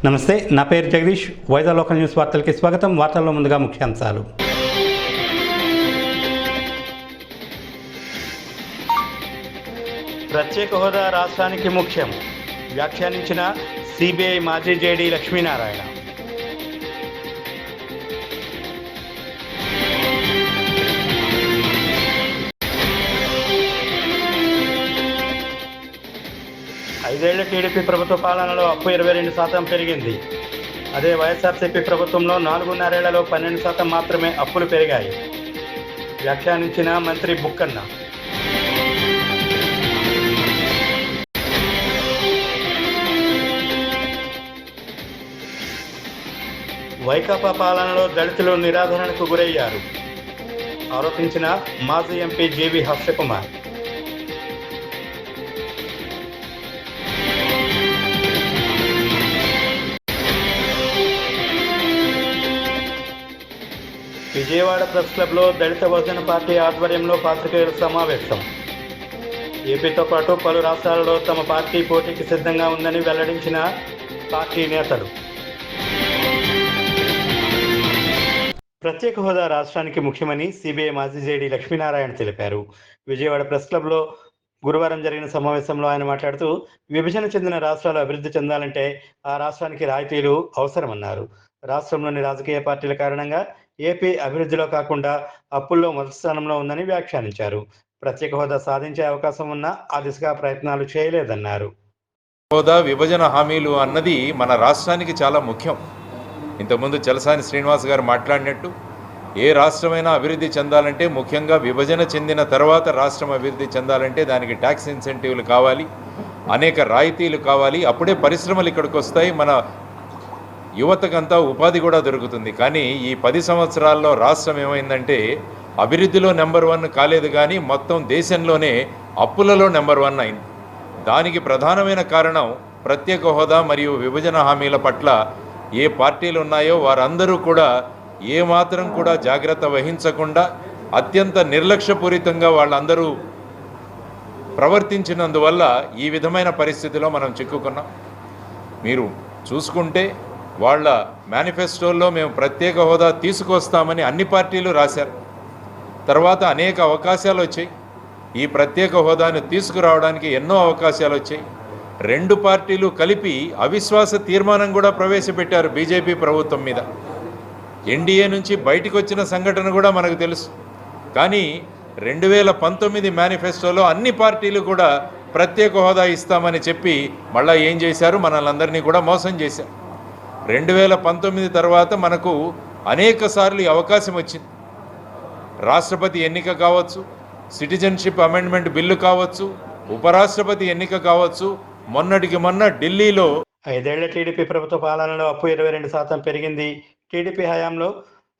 నమస్తే, నా పేరు జగదీష్. వైజాగ్ లోకల్ న్యూస్ వార్తలకి స్వాగతం. వార్తల్లో ముందుగా ముఖ్యాంశాలు. ప్రత్యేక హోదా రాష్ట్రానికి ముఖ్యం వ్యాఖ్యానించిన సిబిఐ మాజీ జేడీ లక్ష్మీనారాయణ. ఐదేళ్ల టీడీపీ ప్రభుత్వ పాలనలో అప్పు 22% పెరిగింది. అదే వైఎస్ఆర్సీపీ ప్రభుత్వంలో 4.5 ఏళ్లలో 12% మాత్రమే అప్పులు పెరిగాయి. వ్యాఖ్యానించిన మంత్రి బుక్కన్న. వైకాపా పాలనలో దళితులు నిరాదరణకు గురయ్యారు ఆరోపించిన మాజీ ఎంపీ జీవి హర్షకుమార్. విజయవాడ ప్రెస్ క్లబ్లో దళిత బహుజన పార్టీ ఆధ్వర్యంలో పాత్రికేయుల సమావేశం. ఏపీతో పాటు పలు రాష్ట్రాలలో తమ పార్టీ పోటీకి సిద్ధంగా ఉందని వెల్లడించిన పార్టీ నేతలు. ప్రత్యేక హోదా రాష్ట్రానికి ముఖ్యమని సిబిఐ మాజీ జేడీ లక్ష్మీనారాయణ తెలిపారు. విజయవాడ ప్రెస్ క్లబ్లో గురువారం జరిగిన సమావేశంలో ఆయన మాట్లాడుతూ, విభజన చెందిన రాష్ట్రాలు అభివృద్ధి చెందాలంటే ఆ రాష్ట్రానికి రాయితీలు అవసరమన్నారు. రాష్ట్రంలోని రాజకీయ పార్టీల కారణంగా ఏపీ అభివృద్ధిలో కాకుండా అప్పుల్లో మొదటి స్థానంలో ఉందని వ్యాఖ్యానించారు. ప్రత్యేక హోదా సాధించే అవకాశం ఉన్నా ఆ దిశగా ప్రయత్నాలు చేయలేదన్నారు. హోదా విభజన హామీలు అన్నది మన రాష్ట్రానికి చాలా ముఖ్యం. ఇంతకుముందు చలసాని శ్రీనివాస్ గారు మాట్లాడినట్టు ఏ రాష్ట్రమైనా అభివృద్ధి చెందాలంటే, ముఖ్యంగా విభజన చెందిన తర్వాత రాష్ట్రం అభివృద్ధి చెందాలంటే దానికి ట్యాక్స్ ఇన్సెంటివ్లు కావాలి, అనేక రాయితీలు కావాలి. అప్పుడే పరిశ్రమలు ఇక్కడికి వస్తాయి, మన యువతకంతా ఉపాధి కూడా దొరుకుతుంది. కానీ ఈ 10 సంవత్సరాల్లో రాష్ట్రం ఏమైందంటే అభివృద్ధిలో నెంబర్ 1 కాలేదు, కానీ మొత్తం దేశంలోనే అప్పులలో నెంబర్ 1 అయింది. దానికి ప్రధానమైన కారణం ప్రత్యేక హోదా మరియు విభజన హామీల పట్ల ఏ పార్టీలు ఉన్నాయో వారందరూ కూడా ఏమాత్రం కూడా జాగ్రత్త వహించకుండా అత్యంత నిర్లక్ష్యపూరితంగా వాళ్ళందరూ ప్రవర్తించినందువల్ల ఈ విధమైన పరిస్థితిలో మనం చిక్కుకున్నాం. మీరు చూసుకుంటే వాళ్ళ మేనిఫెస్టోల్లో మేము ప్రత్యేక హోదా తీసుకొస్తామని అన్ని పార్టీలు రాశారు. తర్వాత అనేక అవకాశాలు వచ్చాయి. ఈ ప్రత్యేక హోదాను తీసుకురావడానికి ఎన్నో అవకాశాలు వచ్చాయి. 2 పార్టీలు కలిపి అవిశ్వాస తీర్మానం కూడా ప్రవేశపెట్టారు బీజేపీ ప్రభుత్వం మీద. ఎన్డీఏ నుంచి బయటకు వచ్చిన సంఘటన కూడా మనకు తెలుసు. కానీ 2019 మేనిఫెస్టోలో అన్ని పార్టీలు కూడా ప్రత్యేక హోదా ఇస్తామని చెప్పి మళ్ళీ ఏం చేశారు, మనల్ని కూడా మోసం చేశారు. 2019 తర్వాత మనకు అనేక సార్లు అవకాశం వచ్చింది. రాష్ట్రపతి ఎన్నిక కావచ్చు, సిటిజన్షిప్ అమెండ్మెంట్ బిల్లు కావచ్చు, ఉపరాష్ట్రపతి ఎన్నిక కావచ్చు. మొన్నటికి మొన్న ఢిల్లీలో 5 ఏళ్ల టీడీపీ ప్రభుత్వ పాలనలో అప్పు 22% పెరిగింది. టీడీపీ హయాంలో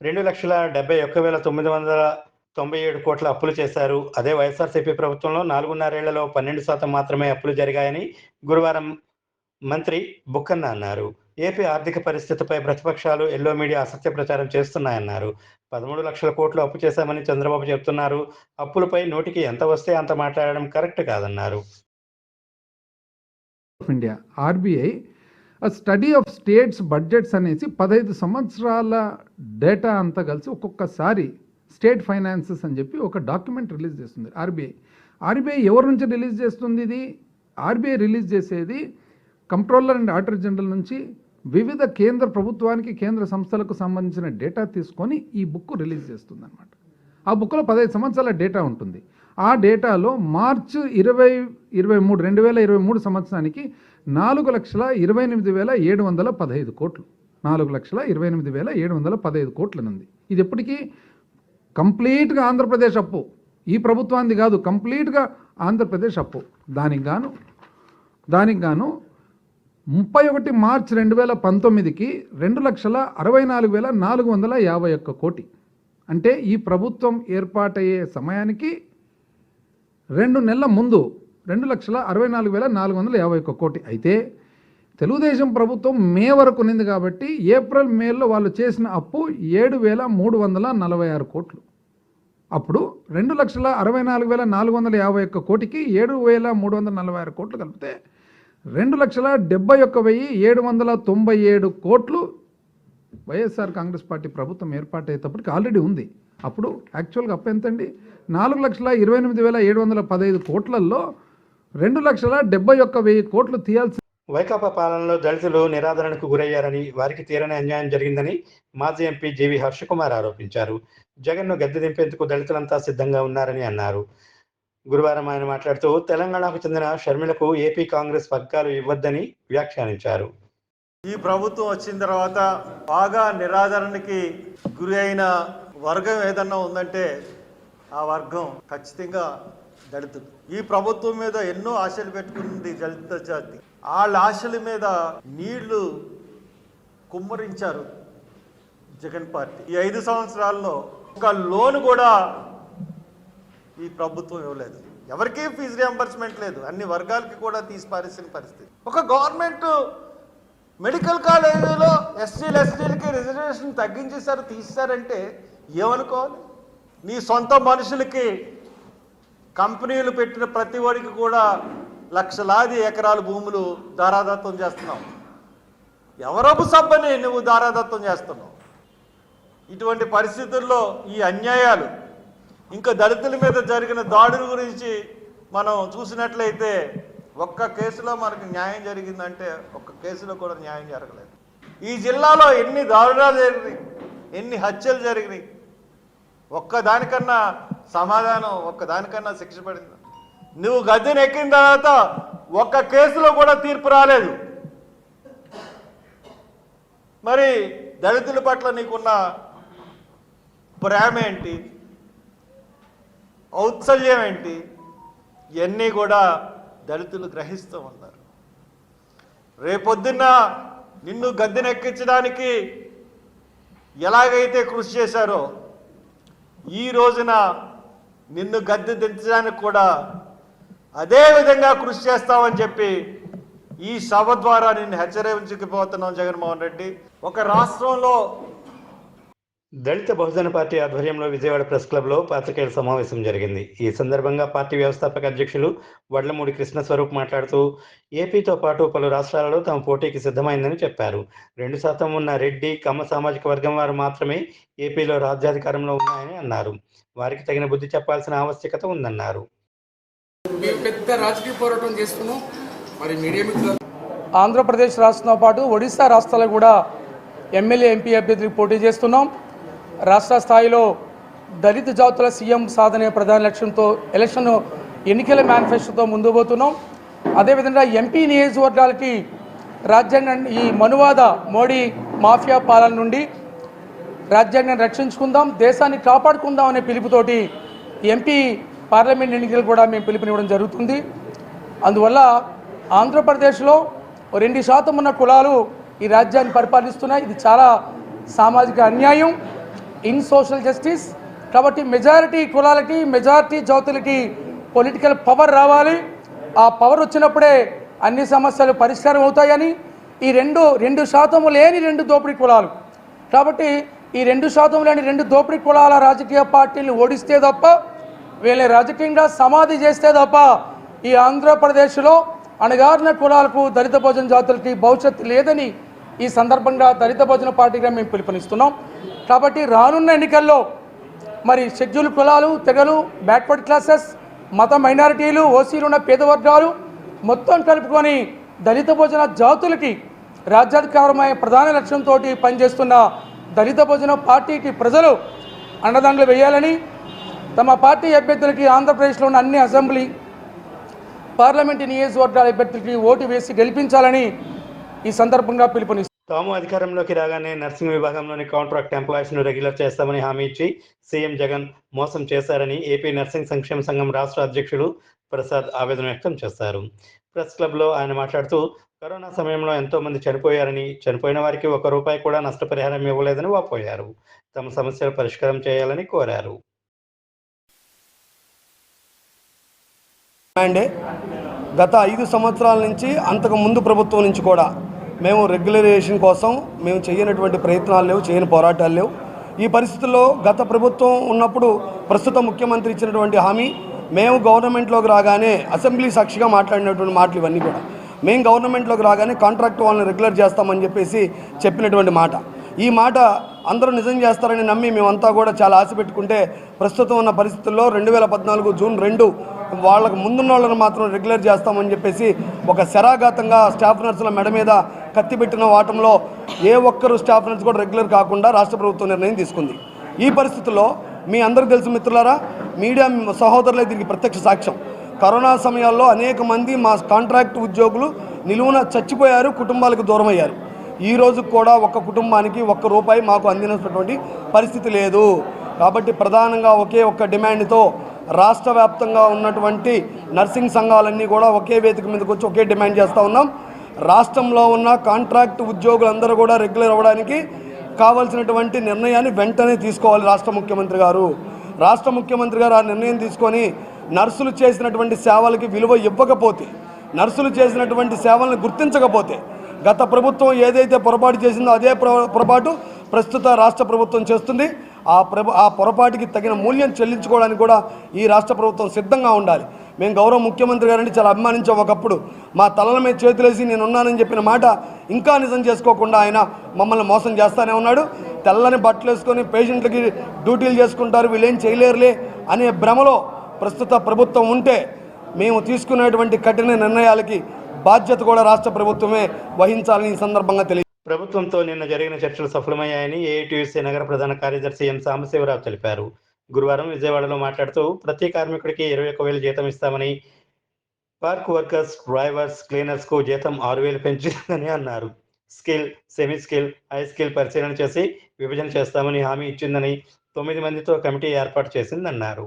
2,71,997 కోట్ల అప్పులు చేశారు. అదే వైఎస్ఆర్సీపీ ప్రభుత్వంలో 4.5 ఏళ్లలో 12% మాత్రమే అప్పులు జరిగాయని గురువారం మంత్రి బుక్కన్న అన్నారు. ఏపీ ఆర్థిక పరిస్థితిపై ప్రతిపక్షాలు ఎల్లో మీడియా అసత్య ప్రచారం చేస్తున్నాయన్నారు. 13 లక్షల కోట్లు అప్పు చేశామని చంద్రబాబు చెబుతున్నారు. అప్పులపై నోటికి ఎంత వస్తే అంత మాట్లాడడం కరెక్ట్ కాదన్నారు. India RBI study of states budgets అనేసి 15 సంవత్సరాల డేటా అంతా కలిసి ఒక్కొక్కసారి స్టేట్ ఫైనాన్సెస్ అని చెప్పి ఒక డాక్యుమెంట్ రిలీజ్ చేస్తుంది ఆర్బీఐ ఎవరి నుంచి రిలీజ్ చేస్తుంది? ఇది ఆర్బీఐ రిలీజ్ చేసేది కంట్రోలర్ అండ్ ఆడిటర్ జనరల్ నుంచి వివిధ కేంద్ర ప్రభుత్వానికి, కేంద్ర సంస్థలకు సంబంధించిన డేటా తీసుకొని ఈ బుక్ రిలీజ్ చేస్తుంది అనమాట. ఆ బుక్లో 15 సంవత్సరాల డేటా ఉంటుంది. ఆ డేటాలో మార్చి 2023 సంవత్సరానికి 4,28,715 కోట్లు 4,28,715 కోట్లనుంది. ఇది ఎప్పటికీ కంప్లీట్గా ఆంధ్రప్రదేశ్ అప్పు, ఈ ప్రభుత్వానికి కాదు, కంప్లీట్గా ఆంధ్రప్రదేశ్ అప్పు. దానికి గాను 31 మార్చి 2019కి 2,64,451 కోటి. అంటే ఈ ప్రభుత్వం ఏర్పాటయ్యే సమయానికి 2 నెలల ముందు 2,64,451 కోటి. అయితే తెలుగుదేశం ప్రభుత్వం మే వరకు ఉన్నింది కాబట్టి ఏప్రిల్ మేలో వాళ్ళు చేసిన అప్పు 7,346 కోట్లు. అప్పుడు 2,64,451 కోటికి 7,346 కోట్లు కలిపితే 2,71,797 కోట్లు వైఎస్ఆర్ కాంగ్రెస్ పార్టీ ప్రభుత్వం ఏర్పాటయ్యేటప్పటికి ఆల్రెడీ ఉంది. అప్పుడు యాక్చువల్గా అప్పు ఎంతండి? 4,28,715 కోట్లలో 2,71,000 కోట్లు తీయాల్సి. వైకాపా పాలనలో దళితులు నిరాదరణకు గురయ్యారని, వారికి తీరని అన్యాయం జరిగిందని మాజీ ఎంపీ జీవి హర్షకుమార్ ఆరోపించారు. జగన్ను గద్దె దింపేందుకు దళితులంతా సిద్ధంగా ఉన్నారని అన్నారు. గురువారం ఆయన మాట్లాడుతూ తెలంగాణకు చెందిన షర్మిలకు ఏపీ కాంగ్రెస్ పగ్గాలు ఇవ్వద్దని వ్యాఖ్యానించారు. ఈ ప్రభుత్వం వచ్చిన తర్వాత బాగా నిరాదరణకి గురి అయిన వర్గం ఏదన్నా ఉందంటే ఆ వర్గం ఖచ్చితంగా దళితులు. ఈ ప్రభుత్వం మీద ఎన్నో ఆశలు పెట్టుకుంది దళిత జాతి. వాళ్ళ ఆశల మీద నీళ్లు కుమ్మరించారు జగన్ పార్టీ. ఈ 5 సంవత్సరాల్లో ఒక లోన్ కూడా ఈ ప్రభుత్వం ఇవ్వలేదు. ఎవరికీ ఫీజు రియంబర్స్మెంట్ లేదు. అన్ని వర్గాలకి కూడా తీసి పారేసిన పరిస్థితి. ఒక గవర్నమెంట్ మెడికల్ కాలేజీలో ఎస్సీలకి రిజర్వేషన్ తగ్గించేశారు, తీసేశారంటే ఏమనుకోవాలి? నీ సొంత మనుషులకి కంపెనీలు పెట్టిన ప్రతి వాడికి కూడా లక్షలాది ఎకరాల భూములు దారాదత్తం చేస్తున్నావు. ఎవరొక సబ్బని నువ్వు దారాదత్తం చేస్తున్నావు. ఇటువంటి పరిస్థితుల్లో ఈ అన్యాయాలు, ఇంకా దళితుల మీద జరిగిన దాడుల గురించి మనం చూసినట్లయితే ఒక్క కేసులో మనకు న్యాయం జరిగిందంటే ఒక్క కేసులో కూడా న్యాయం జరగలేదు. ఈ జిల్లాలో ఎన్ని దారుణాలు జరిగినాయి, ఎన్ని హత్యలు జరిగినాయి, ఒక్కదానికన్నా సమాధానం, ఒక్కదానికన్నా శిక్ష పడింది. నువ్వు గద్దెనెక్కిన తర్వాత ఒక్క కేసులో కూడా తీర్పు రాలేదు. మరి దళితుల పట్ల నీకున్న ప్రేమ ఏంటి, ఔత్సల్యం ఏంటి, ఇవన్నీ కూడా దళితులు గ్రహిస్తూ ఉన్నారు. రేపొద్దున్న నిన్ను గద్దెనెక్కించడానికి ఎలాగైతే కృషి చేశారో ఈ రోజున నిన్ను గద్దె దించడానికి కూడా అదే విధంగా కృషి చేస్తామని చెప్పి ఈ సభ ద్వారా నిన్ను హెచ్చరించకపోతున్నాం జగన్మోహన్ రెడ్డి. ఒక రాష్ట్రంలో దళిత బహుజన పార్టీ ఆధ్వర్యంలో విజయవాడ ప్రెస్ క్లబ్లో పాత్రికేయుల సమావేశం జరిగింది. ఈ సందర్భంగా పార్టీ వ్యవస్థాపక అధ్యక్షులు వడ్లమూడి కృష్ణస్వరూప్ మాట్లాడుతూ ఏపీతో పాటు పలు రాష్ట్రాలలో తమ పోటీకి సిద్ధమైందని చెప్పారు. 2% ఉన్న రెడ్డి, కమ్మ సామాజిక వర్గం వారు మాత్రమే ఏపీలో రాజ్యాధికారంలో ఉన్నాయని అన్నారు. వారికి తగిన బుద్ధి చెప్పాల్సిన ఆవశ్యకత ఉందన్నారు. పెద్ద రాజకీయ పోరాటం చేస్తున్నాం. మరి మీడియా మిత్రులు ఆంధ్రప్రదేశ్ రాష్ట్రంతో పాటు ఒడిశా రాష్ట్రాల్లో కూడా ఎమ్మెల్యే, ఎంపీ అభ్యర్థులకు పోటీ చేస్తున్నాం. రాష్ట్ర స్థాయిలో దళిత జాతుల సీఎం సాధనే ప్రధాన లక్ష్యంతో ఎలక్షన్ ఎన్నికల మేనిఫెస్టోతో ముందుకు పోతున్నాం. అదేవిధంగా ఎంపీ నియోజకవర్గాలకి రాజ్యాంగం, ఈ మనువాద మోడీ మాఫియా పాలన నుండి రాజ్యాంగాన్ని రక్షించుకుందాం, దేశాన్ని కాపాడుకుందాం అనే పిలుపుతోటి ఎంపీ పార్లమెంట్ ఎన్నికలు కూడా మేము పిలుపునివ్వడం జరుగుతుంది. అందువల్ల ఆంధ్రప్రదేశ్లో 2% ఉన్న కులాలు ఈ రాజ్యాన్ని పరిపాలిస్తున్నాయి. ఇది చాలా సామాజిక అన్యాయం, ఇన్ సోషల్ జస్టిస్. కాబట్టి మెజారిటీ కులాలకి, మెజారిటీ జాతులకి పొలిటికల్ పవర్ రావాలి. ఆ పవర్ వచ్చినప్పుడే అన్ని సమస్యలు పరిష్కారం అవుతాయని, ఈ 2% లేని 2 దోపిడీ కులాలు, కాబట్టి ఈ 2% లేని 2 దోపిడీ కులాల రాజకీయ పార్టీలను ఓడిస్తే తప్ప, వీళ్ళని రాజకీయంగా సమాధి చేస్తే తప్ప ఈ ఆంధ్రప్రదేశ్లో అణగారిన కులాలకు, దళిత భోజన జాతులకి భవిష్యత్తు లేదని ఈ సందర్భంగా దళిత భోజన పార్టీగా మేము పిలుపునిస్తున్నాం. కాబట్టి రానున్న ఎన్నికల్లో మరి షెడ్యూల్ కులాలు, తెగలు, బ్యాక్వర్డ్ క్లాసెస్, మత మైనారిటీలు, ఓసీలు ఉన్న పేద వర్గాలు మొత్తం కలుపుకొని దళిత భోజన జాతులకి రాజ్యాధికారమైన ప్రధాన లక్ష్యంతో పనిచేస్తున్న దళిత భోజన పార్టీకి ప్రజలు అండదండలు వేయాలని, తమ పార్టీ అభ్యర్థులకి ఆంధ్రప్రదేశ్లో ఉన్న అన్ని అసెంబ్లీ, పార్లమెంటు నియోజకవర్గాల అభ్యర్థులకి ఓటు వేసి గెలిపించాలని ఈ సందర్భంగా పిలుపునిస్తారు. తాము అధికారంలోకి రాగానే నర్సింగ్ విభాగంలోని కాంట్రాక్ట్ ఎంప్లాయీస్ను రెగ్యులర్ చేస్తామని హామీ ఇచ్చి సీఎం జగన్ మోసం చేశారని ఏపీ నర్సింగ్ సంక్షేమ సంఘం రాష్ట్ర అధ్యక్షుడు ప్రసాద్ ఆవేదన వ్యక్తం చేశారు. ప్రెస్ క్లబ్లో ఆయన మాట్లాడుతూ కరోనా సమయంలో ఎంతో మంది చనిపోయారని, చనిపోయిన వారికి ₹1 కూడా నష్టపరిహారం ఇవ్వలేదని వాపోయారు. తమ సమస్యలు పరిష్కారం చేయాలని కోరారు. గత 5 సంవత్సరాల నుంచి, అంతకు ముందు ప్రభుత్వం నుంచి కూడా మేము రెగ్యులరైజేషన్ కోసం మేము చేయనటువంటి ప్రయత్నాలు లేవు, చేయని పోరాటాలు లేవు. ఈ పరిస్థితుల్లో గత ప్రభుత్వం ఉన్నప్పుడు ప్రస్తుత ముఖ్యమంత్రి ఇచ్చినటువంటి హామీ, మేము గవర్నమెంట్లోకి రాగానే అసెంబ్లీ సాక్షిగా మాట్లాడినటువంటి మాటలు ఇవన్నీ కూడా మేము గవర్నమెంట్లోకి రాగానే కాంట్రాక్ట్ వాళ్ళని రెగ్యులర్ చేస్తామని చెప్పేసి చెప్పినటువంటి మాట. ఈ మాట అందరూ నిజం చేస్తారని నమ్మి మేమంతా కూడా చాలా ఆశ పెట్టుకుంటే ప్రస్తుతం ఉన్న పరిస్థితుల్లో 2014 జూన్ 2 వాళ్ళకు ముందున్న వాళ్ళని మాత్రం రెగ్యులర్ చేస్తామని చెప్పేసి ఒక శరాఘాతంగా స్టాఫ్ నర్సుల మెడ మీద కత్తి పెట్టిన వాటంలో ఏ ఒక్కరు స్టాఫ్ నర్సు కూడా రెగ్యులర్ కాకుండా రాష్ట్ర ప్రభుత్వం నిర్ణయం తీసుకుంది. ఈ పరిస్థితుల్లో మీ అందరికీ తెలుసు మిత్రులారా, మీడియా సహోదరులే దీనికి ప్రత్యక్ష సాక్ష్యం. కరోనా సమయాల్లో అనేక మంది మా కాంట్రాక్ట్ ఉద్యోగులు నిలువున చచ్చిపోయారు, కుటుంబాలకు దూరం అయ్యారు. ఈ రోజు కూడా ఒక్క కుటుంబానికి ₹1 మాకు అందినటువంటి పరిస్థితి లేదు. కాబట్టి ప్రధానంగా ఒకే ఒక్క డిమాండ్తో రాష్ట్ర వ్యాప్తంగా ఉన్నటువంటి నర్సింగ్ సంఘాలన్నీ కూడా ఒకే వేదిక మీదకి వచ్చి ఒకే డిమాండ్ చేస్తూ ఉన్నాం. రాష్ట్రంలో ఉన్న కాంట్రాక్ట్ ఉద్యోగులందరూ కూడా రెగ్యులర్ అవ్వడానికి కావాల్సినటువంటి నిర్ణయాన్ని వెంటనే తీసుకోవాలి రాష్ట్ర ముఖ్యమంత్రి గారు. రాష్ట్ర ముఖ్యమంత్రి గారు ఆ నిర్ణయం తీసుకొని నర్సులు చేసినటువంటి సేవలకి విలువ ఇవ్వకపోతే, నర్సులు చేసినటువంటి సేవలను గుర్తించకపోతే, గత ప్రభుత్వం ఏదైతే పొరపాటు చేసిందో అదే పొరపాటు ప్రస్తుత రాష్ట్ర ప్రభుత్వం చేస్తుంది. ఆ పొరపాటుకి తగిన మూల్యం చెల్లించుకోవడానికి కూడా ఈ రాష్ట్ర ప్రభుత్వం సిద్ధంగా ఉండాలి. మేము గౌరవ ముఖ్యమంత్రి గారిని చాలా అభిమానించాం. ఒకప్పుడు మా తలల మీద చేతులేసి నేనున్నానని చెప్పిన మాట ఇంకా నిజం చేసుకోకుండా ఆయన మమ్మల్ని మోసం చేస్తూనే ఉన్నాడు. తెల్లని బట్టలు వేసుకొని పేషెంట్లకి డ్యూటీలు చేసుకుంటారు, వీళ్ళేం చేయలేరులే అనే భ్రమలో ప్రస్తుత ప్రభుత్వం ఉంటే మేము తీసుకునేటువంటి కఠిన నిర్ణయాలకి బాధ్యత కూడా రాష్ట్ర ప్రభుత్వమే వహించాలని ఈ సందర్భంగా తెలియదు. ప్రభుత్వంతో నిన్న జరిగిన చర్చలు సఫలమయ్యాయని ఏఐటీయూసీ నగర ప్రధాన కార్యదర్శి ఎం సాంబశివరావు తెలిపారు. గురువారం విజయవాడలో మాట్లాడుతూ ప్రతి కార్మికుడికి 21,000 జీతం ఇస్తామని, పార్క్ వర్కర్స్, డ్రైవర్స్, క్లీనర్స్ కు జీతం 6,000 పెంచుతుందని అన్నారు. Skill, semi skill, high skill పరిశీలన చేసి విభజన చేస్తామని హామీ ఇచ్చిందని 9 మందితో కమిటీ ఏర్పాటు చేసిందన్నారు.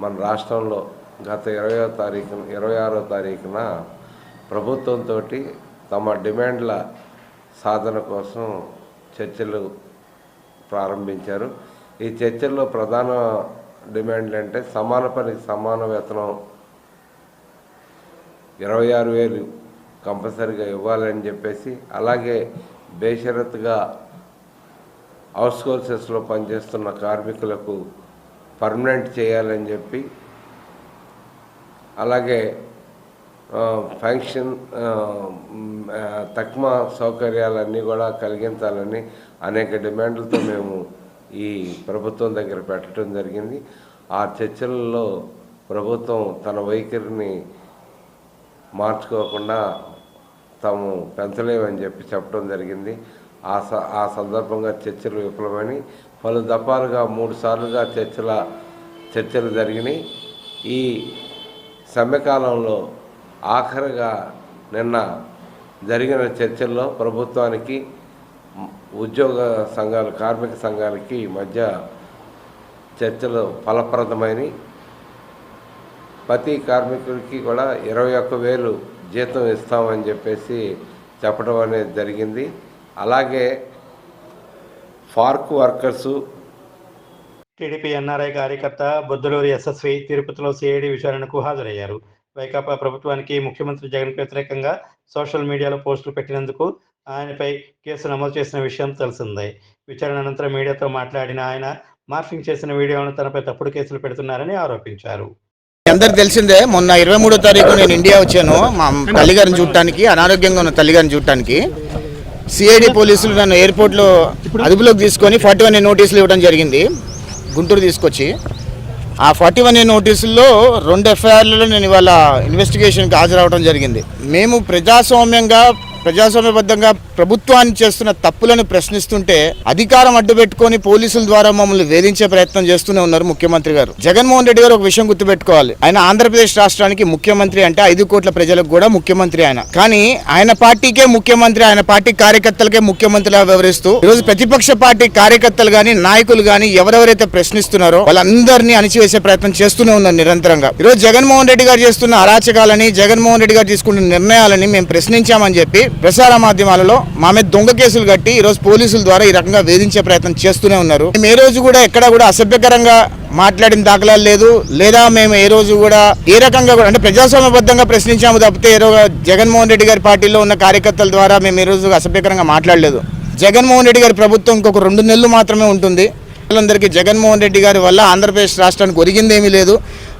మన రాష్ట్రంలో గత 26వ తారీఖున ప్రభుత్వంతో తమ డిమాండ్ల సాధన కోసం చర్చలు ప్రారంభించారు. ఈ చర్చల్లో ప్రధాన డిమాండ్లు అంటే సమాన పనికి సమాన వేతనం 26,000 కంపల్సరీగా ఇవ్వాలని చెప్పేసి, అలాగే బేషరతుగా అవుట్సోర్సెస్లో పనిచేస్తున్న కార్మికులకు పర్మనెంట్ చేయాలని చెప్పి, అలాగే ఫంక్షన్ తక్కువ సౌకర్యాలన్నీ కూడా కలిగించాలని అనేక డిమాండ్లతో మేము ఈ ప్రభుత్వం దగ్గర పెట్టడం జరిగింది. ఆ చర్చలలో ప్రభుత్వం తన వైఖరిని మార్చుకోకుండా తాము పెంచలేమని చెప్పడం జరిగింది. ఆ సందర్భంగా చర్చలు విఫలమని పలు దఫాలుగా 3 సార్లుగా చర్చలు జరిగినాయి. ఈ సమ్మెకాలంలో ఆఖరిగా నిన్న జరిగిన చర్చల్లో ప్రభుత్వానికి, ఉద్యోగ సంఘాలు, కార్మిక సంఘాలకి మధ్య చర్చలు ఫలప్రదమైనవి. ప్రతి కార్మికుడికి కూడా 21,000 జీతం ఇస్తామని చెప్పేసి చెప్పడం అనేది జరిగింది. అలాగే పార్క్ వర్కర్సు, టీడీపీ ఎన్ఆర్ఐ కార్యకర్త బొద్దులూరి యశస్వి తిరుపతిలో సిఐడి విచారణకు హాజరయ్యారు. వైకాపా ప్రభుత్వానికి ముఖ్యమంత్రి జగన్కు వ్యతిరేకంగా సోషల్ మీడియాలో పోస్టులు పెట్టినందుకు ఆయనపై కేసు నమోదు చేసిన విషయం తెలిసిందే. విచారణ అనంతరం మీడియాతో మాట్లాడిన ఆయన మార్ఫింగ్ చేసిన వీడియోను తనపై తప్పుడు కేసులు పెడుతున్నారని ఆరోపించారు. అందరికి తెలిసిందే, మొన్న 23వ తారీఖు నేను ఇండియా వచ్చాను మా తల్లిగారిని చూడటానికి, అనారోగ్యంగా ఉన్న తల్లిగారిని చూడటానికి. సిఐడి పోలీసులు నన్ను ఎయిర్పోర్ట్లో అదుపులోకి తీసుకొని 41A నోటీసులు ఇవ్వడం జరిగింది, గుంటూరు తీసుకొచ్చి. ఆ 41A నోటీసుల్లో 2 ఎఫ్ఐఆర్లలో నేను ఇవాళ ఇన్వెస్టిగేషన్కి హాజరవడం జరిగింది. మేము ప్రజాస్వామ్యబద్ధంగా ప్రభుత్వాన్ని చేస్తున్న తప్పులను ప్రశ్నిస్తుంటే అధికారం అడ్డుపెట్టుకొని పోలీసుల ద్వారా మమ్మల్ని వేధించే ప్రయత్నం చేస్తూనే ఉన్నారు ముఖ్యమంత్రి గారు. జగన్మోహన్ రెడ్డి గారు ఒక విషయం గుర్తుపెట్టుకోవాలి, ఆయన ఆంధ్రప్రదేశ్ రాష్ట్రానికి ముఖ్యమంత్రి అంటే 5 కోట్ల ప్రజలకు కూడా ముఖ్యమంత్రి ఆయన. కానీ ఆయన పార్టీకే ముఖ్యమంత్రి, ఆయన పార్టీ కార్యకర్తలకే ముఖ్యమంత్రిగా వ్యవహరిస్తూ ఈరోజు ప్రతిపక్ష పార్టీ కార్యకర్తలు కానీ నాయకులు కానీ ఎవరెవరైతే ప్రశ్నిస్తున్నారో వాళ్ళందరినీ అణిచివేసే ప్రయత్నం చేస్తూనే ఉన్నారు నిరంతరంగా. ఈరోజు జగన్మోహన్ రెడ్డి గారు చేస్తున్న అరాచకాలని, జగన్మోహన్ రెడ్డి గారు తీసుకున్న నిర్ణయాలని మేము ప్రశ్నించామని చెప్పి ప్రసార మాధ్యమాలలో మా మీద దొంగ కేసులు కట్టి ఈరోజు పోలీసుల ద్వారా ఈ రకంగా వేధించే ప్రయత్నం చేస్తూనే ఉన్నారు. మేము ఏ రోజు కూడా ఎక్కడ కూడా అసభ్యకరంగా మాట్లాడిన దాఖలాలు లేదు, లేదా మేము ఏ రోజు కూడా ఏ రకంగా కూడా అంటే ప్రజాస్వామ్యబద్ధంగా ప్రశ్నించాము తప్పితే జగన్మోహన్ రెడ్డి గారి పార్టీలో ఉన్న కార్యకర్తల ద్వారా మేము ఏ రోజు అసభ్యకరంగా మాట్లాడలేదు. జగన్మోహన్ రెడ్డి గారి ప్రభుత్వం ఇంకొక 2 నెలలు మాత్రమే ఉంటుంది. అందరికీ జగన్మోహన్ రెడ్డి గారి వల్ల ఆంధ్రప్రదేశ్ రాష్ట్రానికి ఒరిగిందేమీ లేదు.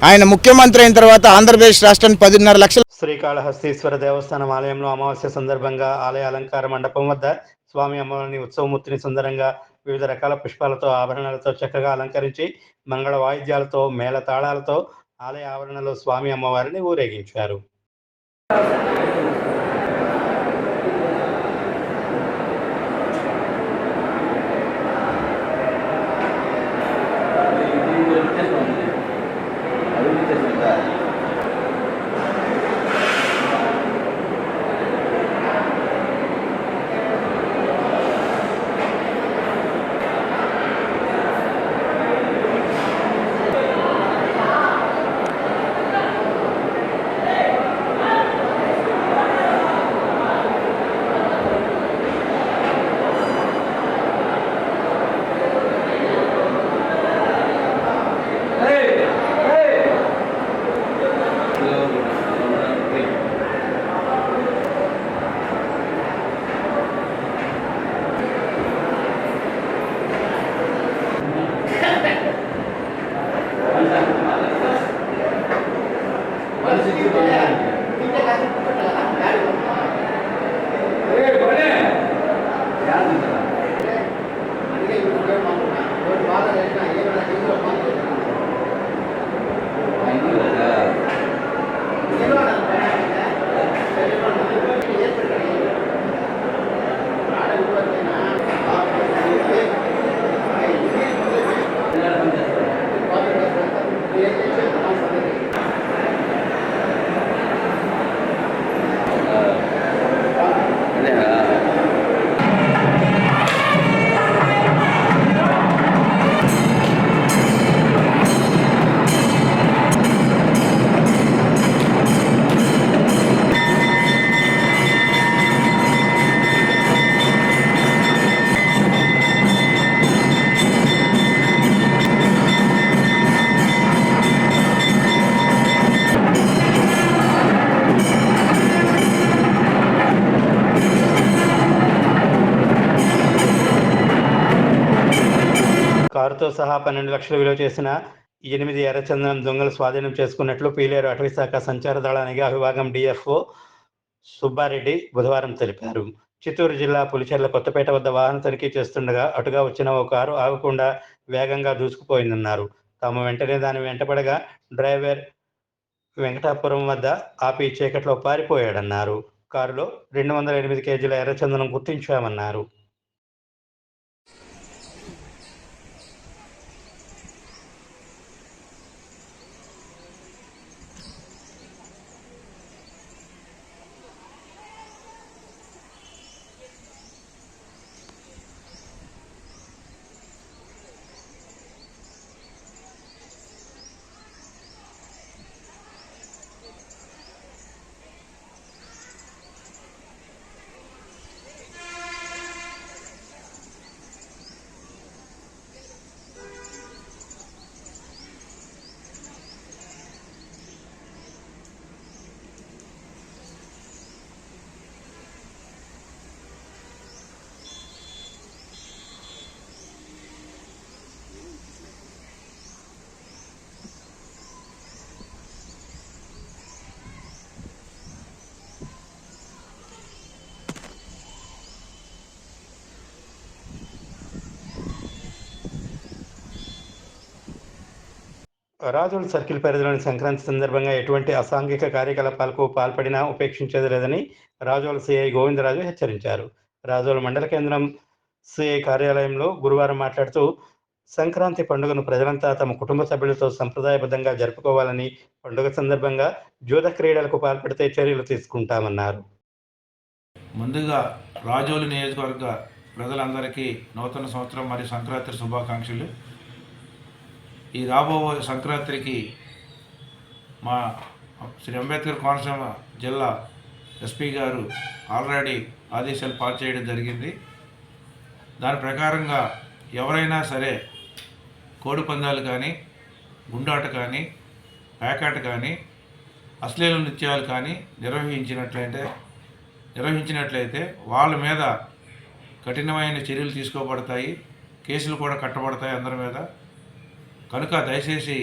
ఆయన ముఖ్యమంత్రి అయిన తర్వాత ఆంధ్రప్రదేశ్ రాష్ట్రానికి 10.5 లక్షల శ్రీకాళహస్తీశ్వర దేవస్థానం ఆలయంలో అమావాస్య సందర్భంగా ఆలయ అలంకార మండపం వద్ద స్వామి అమ్మవారిని ఉత్సవమూర్తిని సుందరంగా వివిధ రకాల పుష్పాలతో ఆభరణాలతో చక్కగా అలంకరించి మంగళ వాయిద్యాలతో మేళ తాళాలతో ఆలయ ఆవరణలో స్వామి అమ్మవారిని ఊరేగించారు. కారుతో సహా 12 లక్షలు విలువ చేసిన 8 ఎర్రచందనం దొంగలు స్వాధీనం చేసుకున్నట్లు పీలేరు అటవీశాఖ సంచార దళ నిఘా విభాగం డిఎఫ్ఓ సుబ్బారెడ్డి బుధవారం తెలిపారు. చిత్తూరు జిల్లా పులిచెర్ల కొత్తపేట వద్ద వాహన తనిఖీ చేస్తుండగా అటుగా వచ్చిన ఓ కారు ఆగకుండా వేగంగా దూసుకుపోయిందన్నారు. తాము వెంటనే దాని వెంటపడగా డ్రైవర్ వెంకటాపురం వద్ద ఆపి చీకట్లో పారిపోయాడన్నారు. కారులో 208 కేజీల ఎర్రచందనం గుర్తించామన్నారు. రాజోల్ సర్కిల్ పరిధిలోని సంక్రాంతి సందర్భంగా ఎటువంటి అసాంఘిక కార్యకలాపాలకు పాల్పడినా ఉపేక్షించేది లేదని రాజోల్ సిఐ గోవిందరాజు హెచ్చరించారు. రాజోల్ మండల కేంద్రం సిఐ కార్యాలయంలో గురువారం మాట్లాడుతూ సంక్రాంతి పండుగను ప్రజలంతా తమ కుటుంబ సభ్యులతో సంప్రదాయబద్ధంగా జరుపుకోవాలని, పండుగ సందర్భంగా జూద క్రీడలకు పాల్పడితే చర్యలు తీసుకుంటామన్నారు. ముందుగా రాజోలు నియోజకవర్గ ప్రజలందరికీ నూతన సంవత్సరం మరియు సంక్రాంతి శుభాకాంక్షలు. ఈ రాబో సంక్రాంతికి మా శ్రీ అంబేద్కర్ కోనసీమ జిల్లా ఎస్పీ గారు ఆల్రెడీ ఆదేశాలు పాస్ చేయడం జరిగింది. దాని ప్రకారంగా ఎవరైనా సరే కోడి పందాలు కానీ, గుండాట కానీ, పేకాట కానీ, అశ్లీల నృత్యాలు కానీ నిర్వహించినట్లయితే వాళ్ళ మీద కఠినమైన చర్యలు తీసుకోబడతాయి, కేసులు కూడా కట్టబడతాయి అందరి మీద. కనుక దయచేసి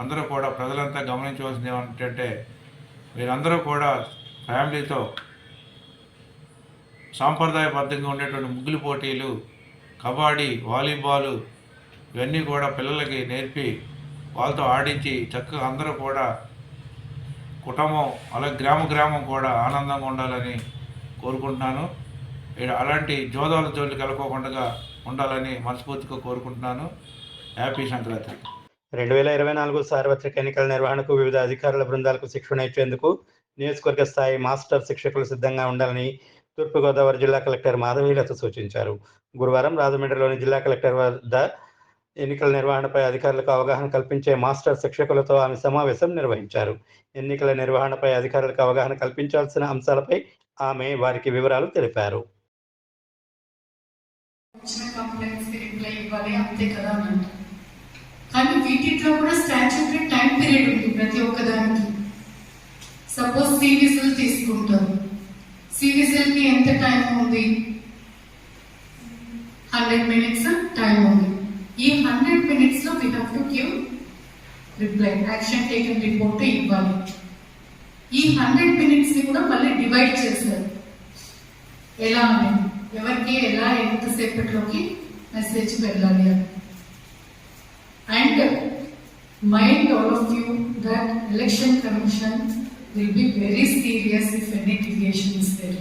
అందరూ కూడా ప్రజలంతా గమనించవలసింది ఏమంటే మీరందరూ కూడా ఫ్యామిలీతో సాంప్రదాయబద్ధంగా ఉండేటువంటి ముగ్గులు పోటీలు, కబడ్డీ, వాలీబాలు ఇవన్నీ కూడా పిల్లలకి నేర్పి వాళ్ళతో ఆడించి చక్కగా అందరూ కూడా కుటుంబం అలాగే గ్రామం కూడా ఆనందంగా ఉండాలని కోరుకుంటున్నాను. అలాంటి జోదాల జోలికి వెళ్ళకోకుండా ఉండాలని మనస్ఫూర్తిగా కోరుకుంటున్నాను. హ్యాపీ సంక్రాంతి. 2024 సార్వత్రిక ఎన్నికల నిర్వహణకు వివిధ అధికారుల బృందాలకు శిక్షణ ఇచ్చేందుకు నియోజకవర్గ స్థాయి మాస్టర్ శిక్షకులు సిద్ధంగా ఉండాలని తూర్పుగోదావరి జిల్లా కలెక్టర్ మాధవీలత సూచించారు. గురువారం రాజమండ్రిలోని జిల్లా కలెక్టర్ వద్ద ఎన్నికల నిర్వహణపై అధికారులకు అవగాహన కల్పించే మాస్టర్ శిక్షకులతో ఆమె సమావేశం నిర్వహించారు. ఎన్నికల నిర్వహణపై అధికారులకు అవగాహన కల్పించాల్సిన అంశాలపై ఆమె వారికి వివరాలు తెలిపారు. కానీ వీటిలో కూడా స్టాట్యూటరీ టైం పీరియడ్ ఉంది ప్రతి ఒక్కదానికి. సపోజ్ సివిజిల్ తీసుకుంటారు, సివిజిల్కి ఎంత టైం ఉంది? 100 minutes టైం ఉంది. ఈ 100 minutes లో we have to give reply, action taken report ఇవ్వాలి. ఈ 100 minutes ని కూడా మళ్ళీ డివైడ్ చేస్తారు. ఎలా అని, ఎవరికి ఎలా ఎంతసేపట్లోకి మెసేజ్ వెళ్ళాలి అని. And mind all of you that Election Commission will be very serious if any deviation is there.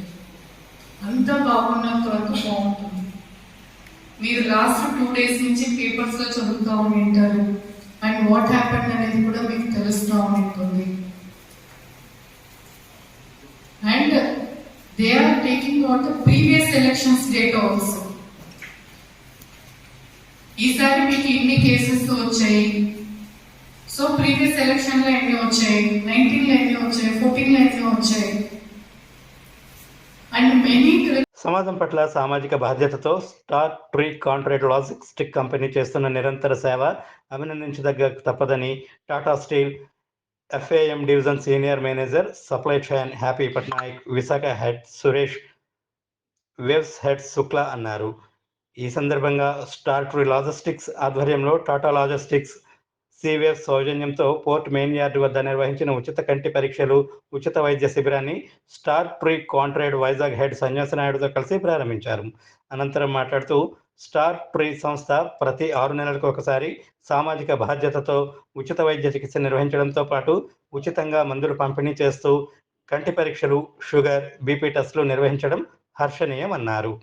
అంతా బాగున్నంత వరకు బాగుంటుంది. మీరు లాస్ట్ 2 days నుంచి పేపర్స్ లో చదువుతూ ఉంటారు అండ్ వాట్ హ్యాపెండ్ అనేది కూడా మీకు తెలుస్తూ ఉంటుంది. And they are taking out the previous elections data also. ఈసారి మీకు ఇన్ని కేసెస్ వచ్చాయి, సో ప్రీవియస్ ఎలక్షన్ లో ఎన్ని వచ్చాయి, 19 లో ఎన్ని వచ్చాయి, 14 లో ఎన్ని వచ్చాయి. అండ్ మెనీ సమాజం పట్ల సామాజిక బాధ్యతతో star tree contract logistic company చేస్తున్న నిరంతర సేవ అభినందించదగ్గ తప్పదని Tata steel FAM division senior manager supply chain happy Patnaik, Visakha head Suresh, waves head Shukla అన్నారు. ఈ సందర్భంగా స్టార్ ట్రీ లాజిస్టిక్స్ ఆధ్వర్యంలో టాటా లాజిస్టిక్స్ సీవేవ్ సౌజన్యంతో పోర్ట్ మెయిన్ యార్డు వద్ద నిర్వహించిన ఉచిత కంటి పరీక్షలు, ఉచిత వైద్య శిబిరాన్ని star tree contract Vizag head సన్యాసి నాయుడుతో కలిసి ప్రారంభించారు. అనంతరం మాట్లాడుతూ స్టార్ ట్రీ సంస్థ ప్రతి 6 నెలలకు ఒకసారి సామాజిక బాధ్యతతో ఉచిత వైద్య చికిత్స నిర్వహించడంతో పాటు ఉచితంగా మందులు పంపిణీ చేస్తూ కంటి పరీక్షలు, షుగర్, బీపీ టెస్టులు నిర్వహించడం హర్షణీయమన్నారు.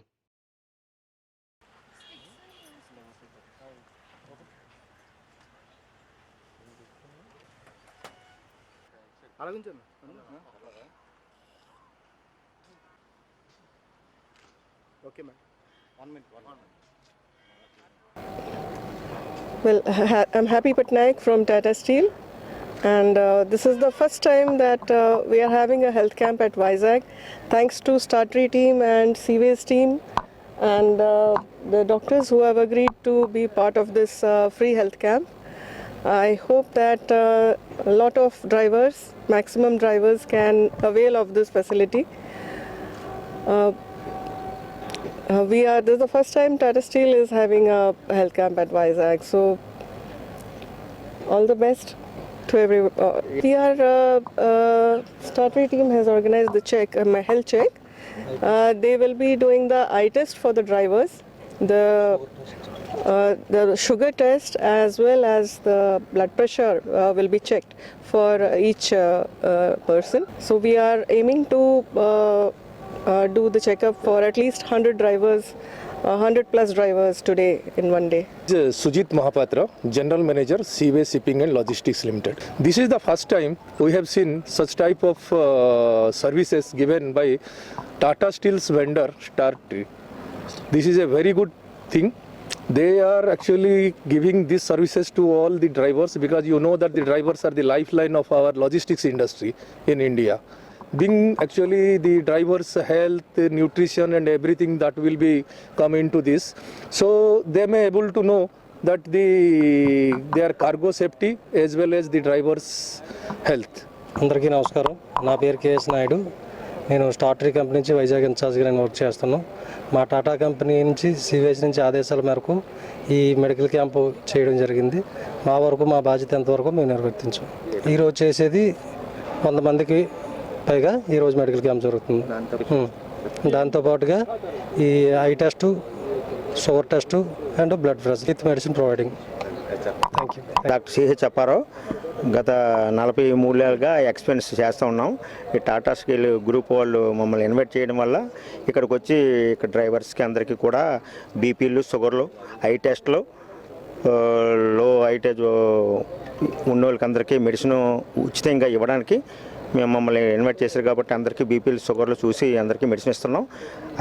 Well, I'm Happy Patnaik from Tata Steel, and this is the first time that we are having a health camp at Vizag. Thanks to Star Tree team and Seaways team and the doctors who have agreed to be part of this free health camp. I hope that a lot of drivers, maximum drivers, can avail of this facility. This is the first time Tata Steel is having a health camp at Vizag, so all the best to everyone. Star Tree team has organized the check, my health check. They will be doing the eye test for the drivers, the sugar test as well as the blood pressure will be checked for each person. So we are aiming to do the checkup for at least 100 drivers, 100 plus drivers today in one day. Sujit Mahapatra, General Manager, Seaway Shipping and Logistics Limited. This is the first time we have seen such type of services given by Tata Steel's vendor Star Tree. This is a very good thing. They are actually giving these services to all the drivers because you know that the drivers are the lifeline of our logistics industry in India. Being actually the drivers' health, nutrition and everything that will be come into this, so they may able to know that their cargo safety as well as the drivers' health. అందరికీ నమస్కారం. నా పేరు KS Naidu. నేను star tree company నుంచి వైజాగ్ ఇన్ఛార్జ్గా నేను work చేస్తున్నాను. మా టాటా కంపెనీ నుంచి సీవేజ్ నుంచి ఆదేశాల మేరకు ఈ మెడికల్ క్యాంపు చేయడం జరిగింది. మా వరకు మా బాధ్యత ఎంతవరకు మేము నిర్వర్తించాం. ఈరోజు చేసేది 100 మందికి పైగా ఈరోజు మెడికల్ క్యాంప్ జరుగుతుంది. దాంతోపాటుగా ఈ I test, sugar test and blood pressure with medicine providing. Thank you. Doctor CH Apparao. గత 43 ఏళ్ళుగా ఎక్స్పీరియన్స్ చేస్తూ ఉన్నాం. ఈ టాటా స్టీల్ గ్రూప్ వాళ్ళు మమ్మల్ని ఇన్వైట్ చేయడం వల్ల ఇక్కడికి వచ్చి ఇక్కడ డ్రైవర్స్కి అందరికీ కూడా బీపీలు, షుగర్లు, ఐ టెస్ట్లు, లో ఐటేజ్ ఉన్న వాళ్ళకి అందరికీ మెడిసిన్ ఉచితంగా ఇవ్వడానికి మేము మమ్మల్ని ఇన్వైట్ చేశారు కాబట్టి అందరికీ బీపీలు, షుగర్లు చూసి అందరికీ మెడిసిన్ ఇస్తున్నాం.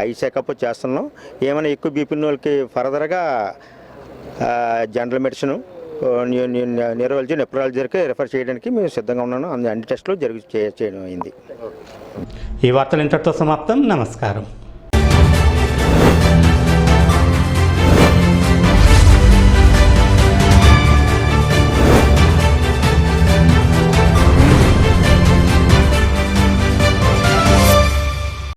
ఐ చెకప్ చేస్తున్నాం. ఏమైనా ఎక్కువ బీపీ ఉన్న వాళ్ళకి ఫర్దర్గా జనరల్ మెడిసిన్, న్యూరాలజీ, నెఫ్రాలజీకి రెఫర్ చేయడానికి మేము సిద్ధంగా ఉన్నాను. అన్ని టెస్టులు చేయడం అయింది. ఈ వార్తలు ఇంతటితో సమాప్తం. నమస్కారం.